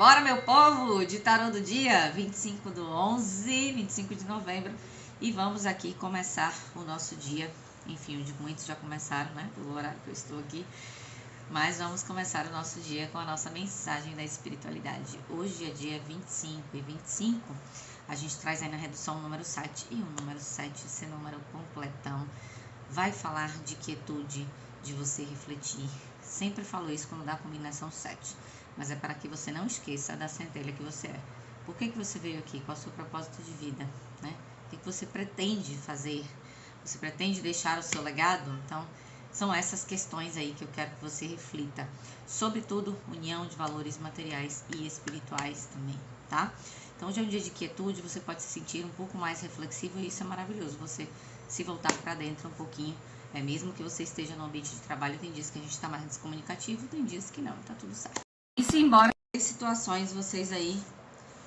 Bora, meu povo, de tarô do dia 25/11, 25 de novembro. E vamos aqui começar o nosso dia. Enfim, muitos já começaram, né? Pelo horário que eu estou aqui. Mas vamos começar o nosso dia com a nossa mensagem da espiritualidade. Hoje é dia 25 e 25. A gente traz aí na redução o número 7. E o número 7, esse número completão, vai falar de quietude, de você refletir. Sempre falo isso quando dá a combinação 7. Mas é para que você não esqueça da centelha que você é. Por que você veio aqui? Qual é o seu propósito de vida? Né? O que você pretende fazer? Você pretende deixar o seu legado? Então, são essas questões aí que eu quero que você reflita. Sobretudo, união de valores materiais e espirituais também, tá? Então, hoje é um dia de quietude, você pode se sentir um pouco mais reflexivo e isso é maravilhoso. Você se voltar para dentro um pouquinho. Mesmo que você esteja no ambiente de trabalho, tem dias que a gente está mais descomunicativo, tem dias que não, tá tudo certo. E se embora em situações vocês aí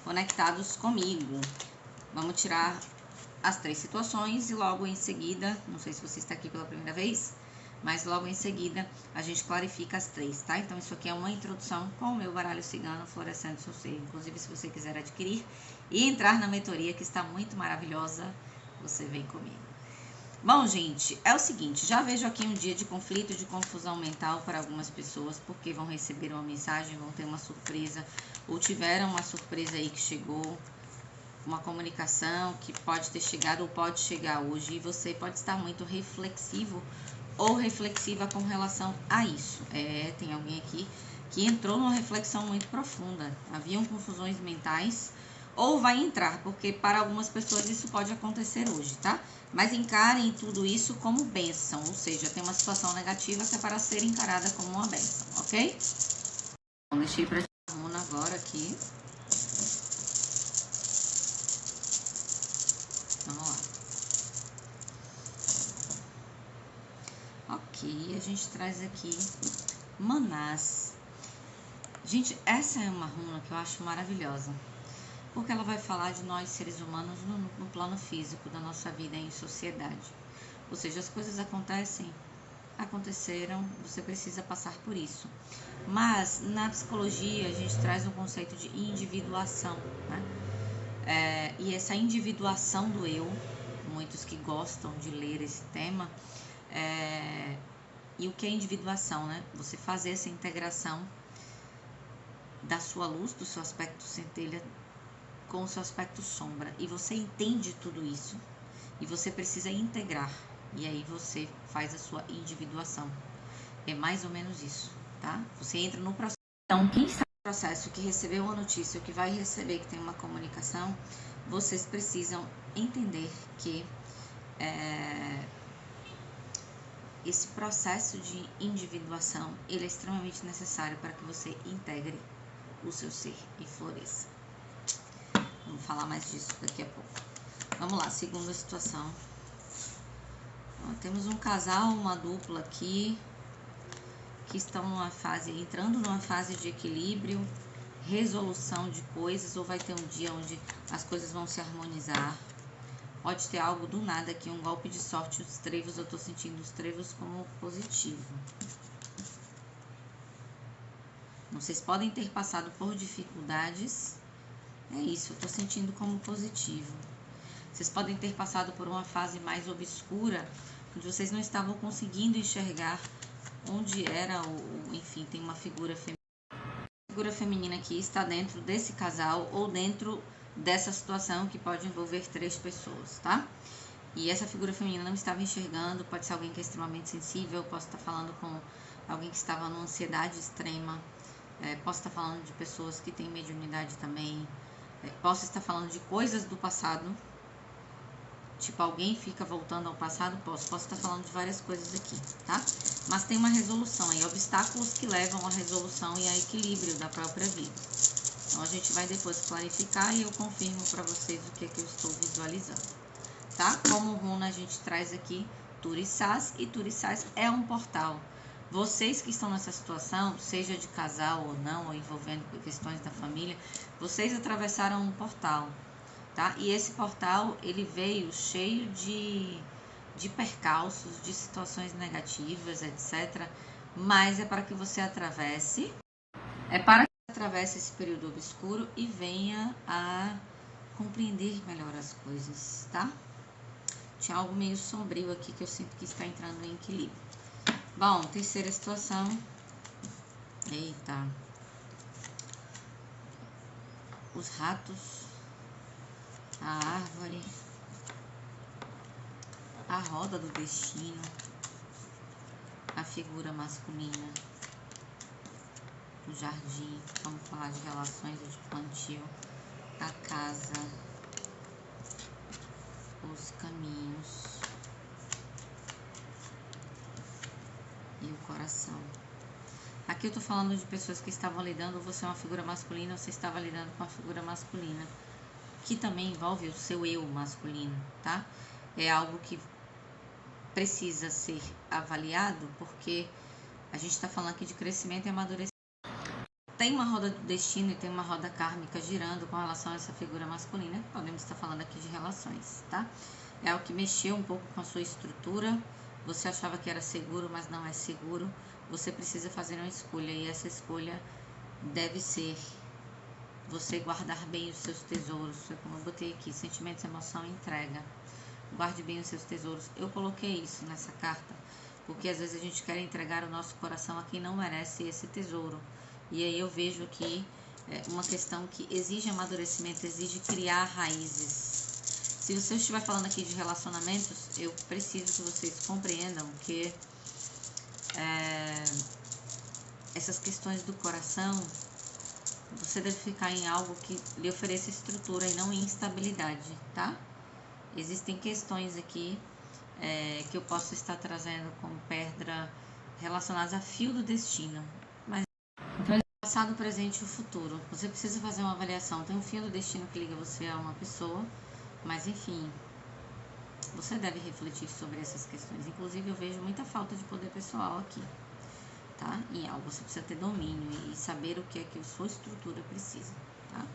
conectados comigo, vamos tirar as 3 situações e logo em seguida, não sei se você está aqui pela primeira vez, mas logo em seguida a gente clarifica as 3, tá? Então isso aqui é uma introdução com o meu baralho cigano florescendo seu ser. Inclusive, se você quiser adquirir e entrar na mentoria que está muito maravilhosa, você vem comigo. Bom, gente, é o seguinte, já vejo aqui um dia de conflito, de confusão mental para algumas pessoas, porque vão receber uma mensagem, vão ter uma surpresa, ou tiveram uma surpresa aí que chegou, uma comunicação que pode ter chegado ou pode chegar hoje, e você pode estar muito reflexivo ou reflexiva com relação a isso. Tem alguém aqui que entrou numa reflexão muito profunda, haviam confusões mentais, ou vai entrar, porque para algumas pessoas isso pode acontecer hoje, tá? Mas encarem tudo isso como bênção, ou seja, tem uma situação negativa que é para ser encarada como uma bênção, ok? Então, deixei para a runa agora aqui. Vamos lá. Ok, a gente traz aqui Manás. Gente, essa é uma runa que eu acho maravilhosa, porque ela vai falar de nós, seres humanos, no plano físico, da nossa vida em sociedade. Ou seja, as coisas aconteceram, você precisa passar por isso. Mas, na psicologia, a gente traz um conceito de individuação, né? E essa individuação do eu, muitos que gostam de ler esse tema, e o que é individuação, né? Você fazer essa integração da sua luz, do seu aspecto centelha, com o seu aspecto sombra, e você entende tudo isso, e você precisa integrar, e aí você faz a sua individuação. É mais ou menos isso, tá? Você entra no processo. Então, quem está no processo, que recebeu uma notícia, ou que vai receber, que tem uma comunicação, vocês precisam entender que esse processo de individuação, ele é extremamente necessário para que você integre o seu ser e floresça. Vamos falar mais disso daqui a pouco. Vamos lá, segunda situação. Temos um casal, uma dupla aqui, que estão entrando numa fase de equilíbrio, resolução de coisas, ou vai ter um dia onde as coisas vão se harmonizar. Pode ter algo do nada aqui, um golpe de sorte, os trevos, eu tô sentindo os trevos como positivo. Vocês podem ter passado por dificuldades. É isso, eu tô sentindo como positivo. Vocês podem ter passado por uma fase mais obscura, onde vocês não estavam conseguindo enxergar onde era, enfim, tem uma figura feminina. A figura feminina aqui está dentro desse casal ou dentro dessa situação que pode envolver 3 pessoas, tá? E essa figura feminina não estava enxergando, pode ser alguém que é extremamente sensível, posso estar falando com alguém que estava numa ansiedade extrema, posso estar falando de pessoas que têm mediunidade também, posso estar falando de coisas do passado, tipo alguém fica voltando ao passado, posso estar falando de várias coisas aqui, tá? Mas tem uma resolução aí, obstáculos que levam à resolução e a equilíbrio da própria vida. Então a gente vai depois clarificar e eu confirmo para vocês o que é que eu estou visualizando, tá? Como runa a gente traz aqui Turisás, e Turisás é um portal. Vocês que estão nessa situação, seja de casal ou não, ou envolvendo questões da família, vocês atravessaram um portal, tá? E esse portal, ele veio cheio de percalços, de situações negativas, etc. Mas é para que você atravesse, atravesse esse período obscuro e venha a compreender melhor as coisas, tá? Tinha algo meio sombrio aqui que eu sinto que está entrando em equilíbrio. Bom, terceira situação. Eita. Os ratos, a árvore, a roda do destino, a figura masculina, o jardim, vamos falar de relações e de plantio, a casa, os caminhos e o coração. Aqui eu tô falando de pessoas que estavam lidando, você é uma figura masculina, você estava lidando com a figura masculina, que também envolve o seu eu masculino, tá? É algo que precisa ser avaliado, porque a gente está falando aqui de crescimento e amadurecimento. Tem uma roda do destino e tem uma roda kármica girando com relação a essa figura masculina. Podemos estar falando aqui de relações, tá? É algo que mexeu um pouco com a sua estrutura. Você achava que era seguro, mas não é seguro. Você precisa fazer uma escolha e essa escolha deve ser você guardar bem os seus tesouros. É como eu botei aqui, sentimentos, emoção e entrega. Guarde bem os seus tesouros. Eu coloquei isso nessa carta, porque às vezes a gente quer entregar o nosso coração a quem não merece esse tesouro. E aí eu vejo aqui uma questão que exige amadurecimento, exige criar raízes. Se você estiver falando aqui de relacionamentos, eu preciso que vocês compreendam que essas questões do coração, você deve ficar em algo que lhe ofereça estrutura e não instabilidade, tá? Existem questões aqui que eu posso estar trazendo como pedra relacionadas a fio do destino. Mas então, passado, presente e o futuro. Você precisa fazer uma avaliação. Tem um fio do destino que liga você a uma pessoa, mas enfim, você deve refletir sobre essas questões. Inclusive, eu vejo muita falta de poder pessoal aqui, tá? Em algo você precisa ter domínio e saber o que é que a sua estrutura precisa, tá?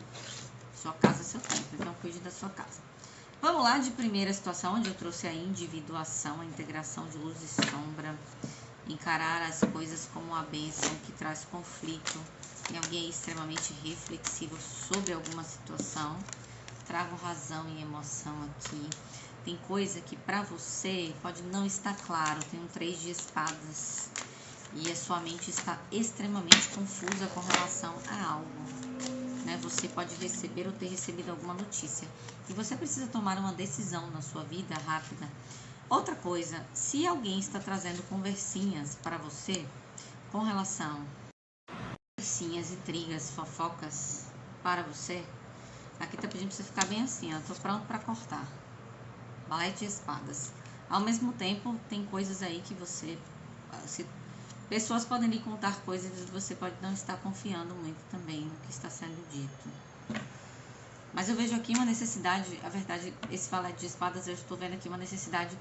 Sua casa é seu templo, então cuide da sua casa. Vamos lá de primeira situação, onde eu trouxe a individuação, a integração de luz e sombra, encarar as coisas como uma bênção que traz conflito. Tem alguém extremamente reflexivo sobre alguma situação. Trago razão e emoção aqui. Tem coisa que para você pode não estar claro. Tem um 3 de espadas e a sua mente está extremamente confusa com relação a algo. Você pode receber ou ter recebido alguma notícia e você precisa tomar uma decisão na sua vida rápida. Outra coisa, se alguém está trazendo conversinhas para você com relação a conversinhas, intrigas, fofocas para você, aqui tá pedindo para você ficar bem assim, ó, tô pronto para cortar. Valete de espadas. Ao mesmo tempo, tem coisas aí que você... pessoas podem lhe contar coisas e você pode não estar confiando muito também no que está sendo dito. Mas eu vejo aqui uma necessidade, a verdade, esse valete de espadas, eu estou vendo aqui uma necessidade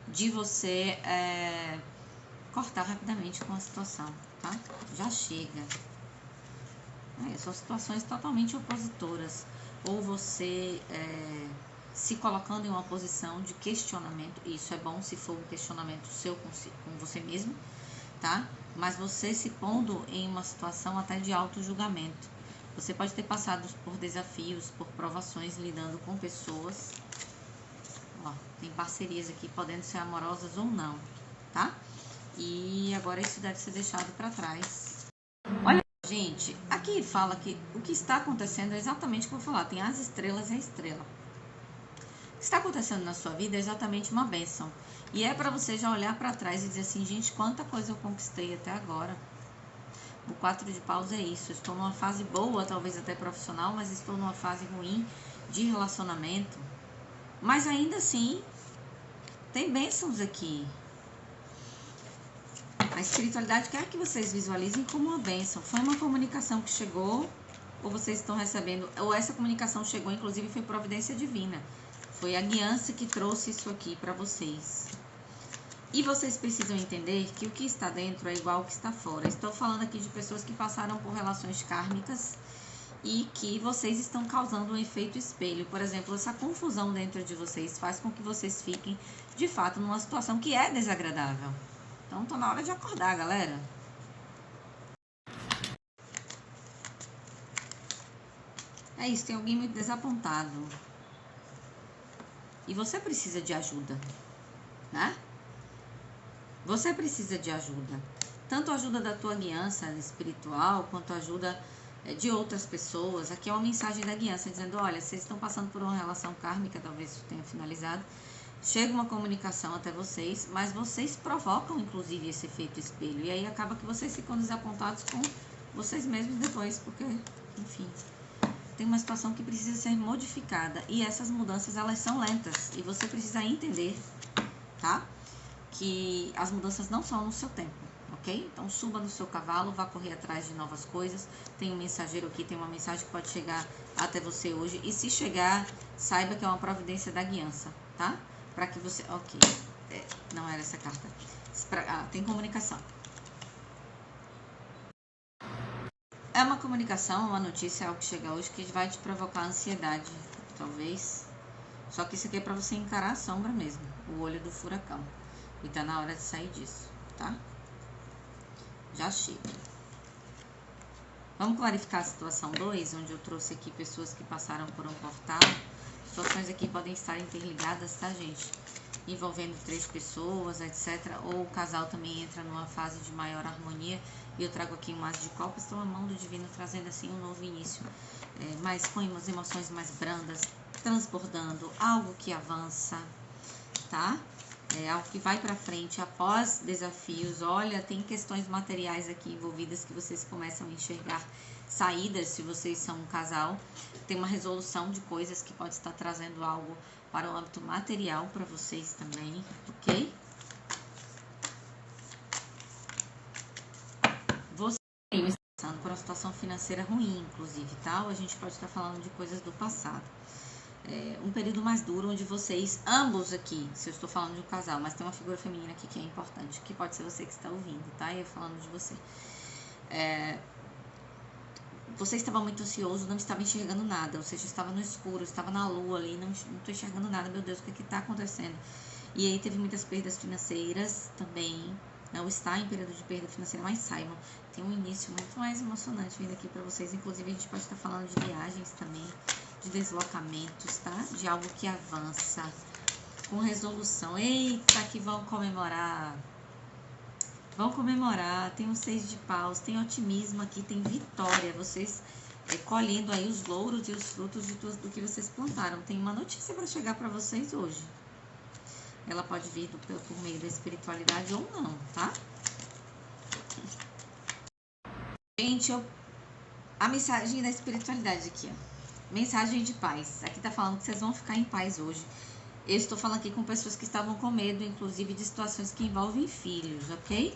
de você cortar rapidamente com a situação, tá? Já chega. São situações totalmente opositoras. Ou você se colocando em uma posição de questionamento, isso é bom se for um questionamento seu com você mesmo, tá? Mas você se pondo em uma situação até de auto-julgamento. Você pode ter passado por desafios, por provações, lidando com pessoas. Ó, tem parcerias aqui, podendo ser amorosas ou não, tá? E agora isso deve ser deixado para trás. Olha, gente, aqui fala que o que está acontecendo é exatamente o que eu vou falar. Tem as estrelas e a estrela. O que está acontecendo na sua vida é exatamente uma bênção. E é para você já olhar para trás e dizer assim, gente, quanta coisa eu conquistei até agora. O 4 de paus é isso. Eu estou numa fase boa, talvez até profissional, mas estou numa fase ruim de relacionamento. Mas ainda assim, tem bênçãos aqui. A espiritualidade quer que vocês visualizem como uma bênção. Foi uma comunicação que chegou, ou vocês estão recebendo, ou essa comunicação chegou, inclusive foi providência divina. Foi a guiança que trouxe isso aqui para vocês. E vocês precisam entender que o que está dentro é igual ao que está fora. Estou falando aqui de pessoas que passaram por relações kármicas e que vocês estão causando um efeito espelho. Por exemplo, essa confusão dentro de vocês faz com que vocês fiquem, de fato, numa situação que é desagradável. Então, tá na hora de acordar, galera. É isso, tem alguém muito desapontado. E você precisa de ajuda, né? Você precisa de ajuda. Tanto ajuda da tua guiança espiritual, quanto ajuda de outras pessoas. Aqui é uma mensagem da guiança dizendo, olha, vocês estão passando por uma relação kármica, talvez isso tenha finalizado. Chega uma comunicação até vocês, mas vocês provocam, inclusive, esse efeito espelho. E aí acaba que vocês ficam desapontados com vocês mesmos depois, porque, enfim, tem uma situação que precisa ser modificada. E essas mudanças, elas são lentas. E você precisa entender, tá? Que as mudanças não são no seu tempo, ok? Então suba no seu cavalo, vá correr atrás de novas coisas. Tem um mensageiro aqui, tem uma mensagem que pode chegar até você hoje. E se chegar, saiba que é uma providência da guiança, tá? Para que você... Ok, não era essa carta. Tem comunicação. É uma comunicação, uma notícia, algo que chega hoje que vai te provocar ansiedade, talvez. Só que isso aqui é para você encarar a sombra mesmo, o olho do furacão. E tá na hora de sair disso, tá? Já chega. Vamos clarificar a situação 2, onde eu trouxe aqui pessoas que passaram por um portal. Situações aqui podem estar interligadas, tá, gente? Envolvendo 3 pessoas, etc. Ou o casal também entra numa fase de maior harmonia. E eu trago aqui um as de copas, então a mão do divino trazendo assim um novo início. Mas com umas emoções mais brandas, transbordando, algo que avança, tá? Algo que vai para frente após desafios. Olha, tem questões materiais aqui envolvidas que vocês começam a enxergar saídas, se vocês são um casal. Tem uma resolução de coisas que pode estar trazendo algo para o âmbito material para vocês também, ok? Você está passando por uma situação financeira ruim, inclusive, tá? Ou a gente pode estar falando de coisas do passado. Um período mais duro, onde vocês, ambos aqui, se eu estou falando de um casal, mas tem uma figura feminina aqui que é importante, que pode ser você que está ouvindo, tá? E eu falando de você. Você estava muito ansioso, não estava enxergando nada, ou seja, estava no escuro, estava na lua ali, não estou enxergando nada, meu Deus, o que está acontecendo? E aí teve muitas perdas financeiras também, não está em período de perda financeira, mas saibam, tem um início muito mais emocionante vindo aqui para vocês, inclusive a gente pode estar falando de viagens também, de deslocamentos, tá? De algo que avança, com resolução. Eita, que vão comemorar. Vão comemorar, tem um 6 de paus, tem otimismo aqui, tem vitória. Vocês colhendo aí os louros e os frutos do que vocês plantaram. Tem uma notícia para chegar para vocês hoje. Ela pode vir por meio da espiritualidade ou não, tá? Gente, a mensagem da espiritualidade aqui, ó. Mensagem de paz. Aqui tá falando que vocês vão ficar em paz hoje. Eu estou falando aqui com pessoas que estavam com medo, inclusive de situações que envolvem filhos, ok?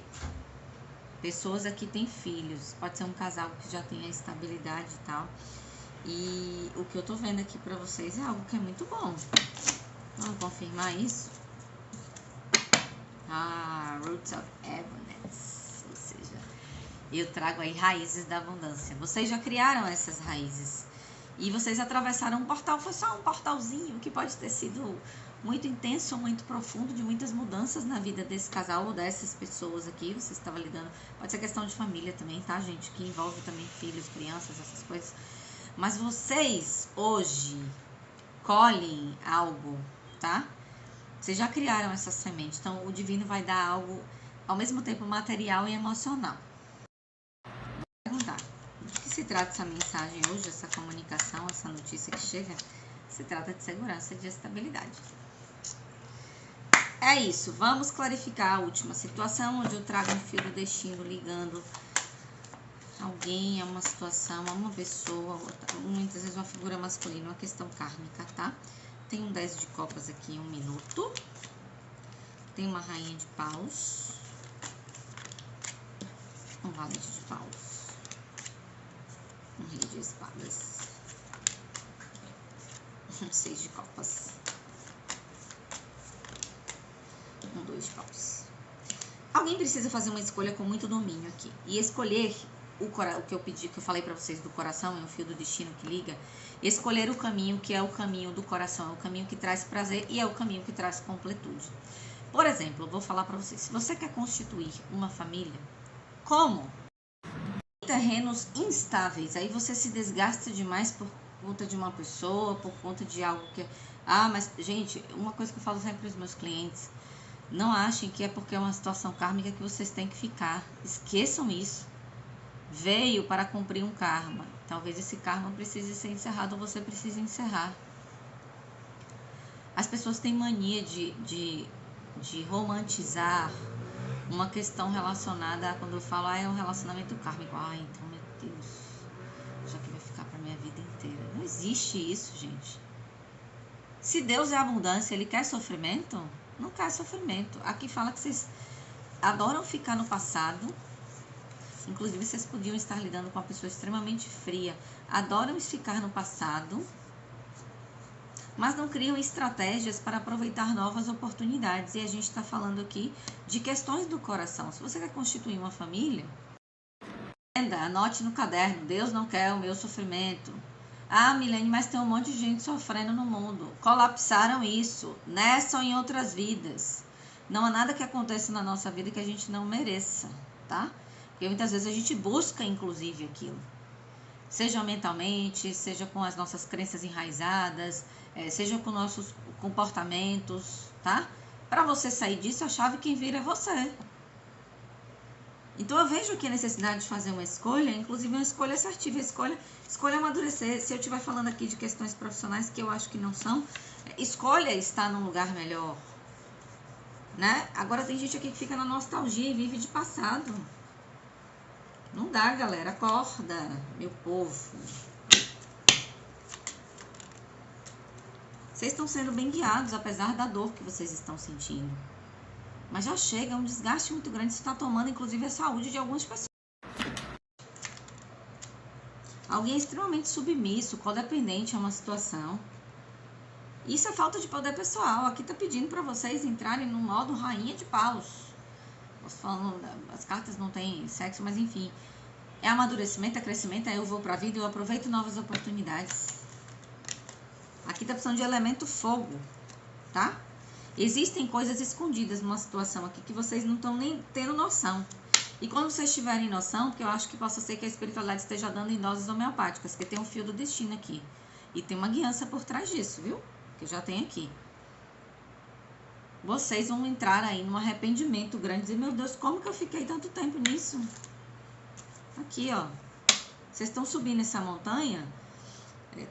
Pessoas aqui têm filhos. Pode ser um casal que já tem a estabilidade e tal. E o que eu tô vendo aqui pra vocês é algo que é muito bom. Vamos confirmar isso? Roots of Abundance. Ou seja, eu trago aí raízes da abundância. Vocês já criaram essas raízes. E vocês atravessaram um portal, foi só um portalzinho que pode ter sido muito intenso, muito profundo, de muitas mudanças na vida desse casal ou dessas pessoas aqui. Você estava lidando, pode ser questão de família também, tá, gente? Que envolve também filhos, crianças, essas coisas. Mas vocês hoje colhem algo, tá? Vocês já criaram essa semente, então o divino vai dar algo ao mesmo tempo material e emocional. Vou perguntar. De que se trata essa mensagem hoje, essa comunicação, essa notícia que chega? Se trata de segurança e de estabilidade. É isso, vamos clarificar a última situação, onde eu trago um fio do destino ligando alguém a uma situação, a uma pessoa, muitas vezes uma figura masculina, uma questão kármica, tá? Tem um 10 de copas aqui, 1 minuto. Tem uma rainha de paus. Um valete de paus. Um rei de espadas. Um 6 de copas. Um 2 de paus. Alguém precisa fazer uma escolha com muito domínio aqui. E escolher o que eu pedi, que eu falei pra vocês do coração, é o fio do destino que liga. Escolher o caminho que é o caminho do coração, é o caminho que traz prazer e é o caminho que traz completude. Por exemplo, eu vou falar pra vocês, se você quer constituir uma família, como? Terrenos instáveis, aí você se desgasta demais por conta de uma pessoa, por conta de algo que... Ah, mas, gente, uma coisa que eu falo sempre para os meus clientes, não achem que é porque é uma situação kármica que vocês têm que ficar. Esqueçam isso. Veio para cumprir um karma. Talvez esse karma precise ser encerrado ou você precise encerrar. As pessoas têm mania de romantizar uma questão relacionada a, quando eu falo, é um relacionamento kármico. Então, meu Deus, já que vai ficar para minha vida inteira. Não existe isso, gente. Se Deus é abundância, Ele quer sofrimento? Não quer sofrimento. Aqui fala que vocês adoram ficar no passado. Inclusive, vocês podiam estar lidando com uma pessoa extremamente fria. Adoram ficar no passado, mas não criam estratégias para aproveitar novas oportunidades. E a gente está falando aqui de questões do coração. Se você quer constituir uma família, anote no caderno: Deus não quer o meu sofrimento. Milene, mas tem um monte de gente sofrendo no mundo. Colapsaram isso, nessa ou em outras vidas. Não há nada que aconteça na nossa vida que a gente não mereça, tá? Porque muitas vezes a gente busca, inclusive, aquilo. Seja mentalmente, seja com as nossas crenças enraizadas, seja com nossos comportamentos, tá? Para você sair disso, a chave quem vira é você. Então eu vejo aqui a necessidade de fazer uma escolha, inclusive uma escolha assertiva, escolha amadurecer. Se eu estiver falando aqui de questões profissionais que eu acho que não são, escolha estar num lugar melhor, né? Agora tem gente aqui que fica na nostalgia e vive de passado. Não dá, galera, acorda, meu povo. Vocês estão sendo bem guiados, apesar da dor que vocês estão sentindo. Mas já chega, é um desgaste muito grande, isso está tomando, inclusive, a saúde de algumas pessoas. Alguém é extremamente submisso, codependente a uma situação. Isso é falta de poder pessoal. Aqui está pedindo para vocês entrarem no modo rainha de paus. As cartas não têm sexo, mas enfim. É amadurecimento, é crescimento, eu vou para a vida, eu aproveito novas oportunidades. Aqui está precisando de elemento fogo, tá? Existem coisas escondidas numa situação aqui que vocês não estão nem tendo noção. E quando vocês tiverem noção, que eu acho que possa ser que a espiritualidade esteja dando em doses homeopáticas, porque tem um fio do destino aqui. E tem uma guiança por trás disso, viu? Que já tem aqui. Vocês vão entrar aí num arrependimento grande. Dizer, meu Deus, como que eu fiquei tanto tempo nisso? Aqui, ó. Vocês estão subindo essa montanha.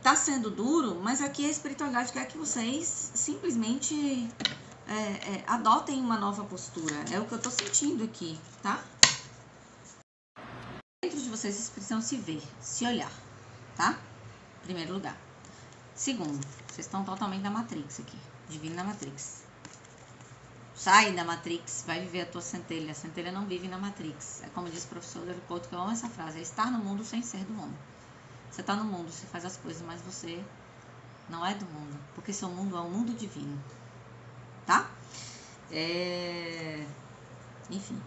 Tá sendo duro, mas aqui a espiritualidade quer que vocês simplesmente adotem uma nova postura. É o que eu tô sentindo aqui, tá? Dentro de vocês precisam se ver, se olhar, tá? Primeiro lugar. Segundo, vocês estão totalmente na Matrix aqui. Divino na Matrix. Sai da Matrix, vai viver a tua centelha. A centelha não vive na Matrix. É como diz o professor Del Couto, que eu amo essa frase. É estar no mundo sem ser do mundo. Você está no mundo, você faz as coisas, mas você não é do mundo. Porque seu mundo é um mundo divino. Tá? Enfim.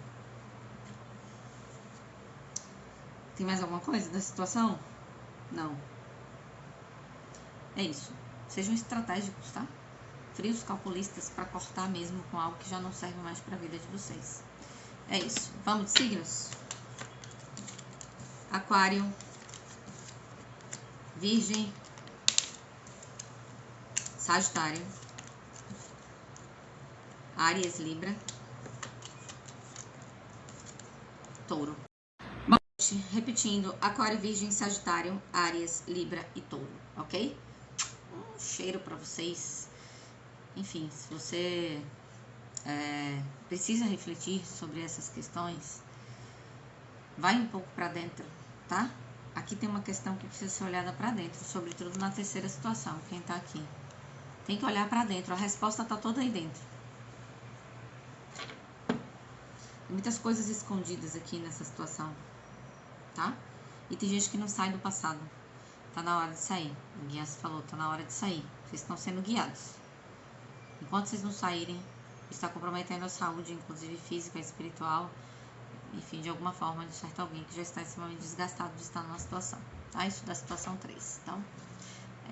Tem mais alguma coisa da situação? Não. É isso. Sejam estratégicos, tá? Frios calculistas para cortar mesmo com algo que já não serve mais para a vida de vocês. É isso. Vamos de signos? Aquário, Virgem, Sagitário, Áries, Libra, Touro. Bom, repetindo, Aquário, Virgem, Sagitário, Áries, Libra e Touro, ok? Um cheiro para vocês. Enfim, se você precisa refletir sobre essas questões, vai um pouco para dentro, tá? Aqui tem uma questão que precisa ser olhada para dentro, sobretudo na terceira situação, quem tá aqui. Tem que olhar para dentro, a resposta tá toda aí dentro. Tem muitas coisas escondidas aqui nessa situação, tá? E tem gente que não sai do passado. Tá na hora de sair. O guia falou, tá na hora de sair. Vocês estão sendo guiados. Enquanto vocês não saírem, está comprometendo a saúde, inclusive física, espiritual, enfim, de alguma forma, de certo alguém que já está extremamente desgastado de estar numa situação, tá? Isso da situação 3. Então,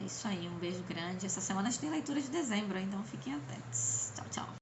é isso aí. Um beijo grande. Essa semana a gente tem leitura de dezembro, então fiquem atentos. Tchau, tchau.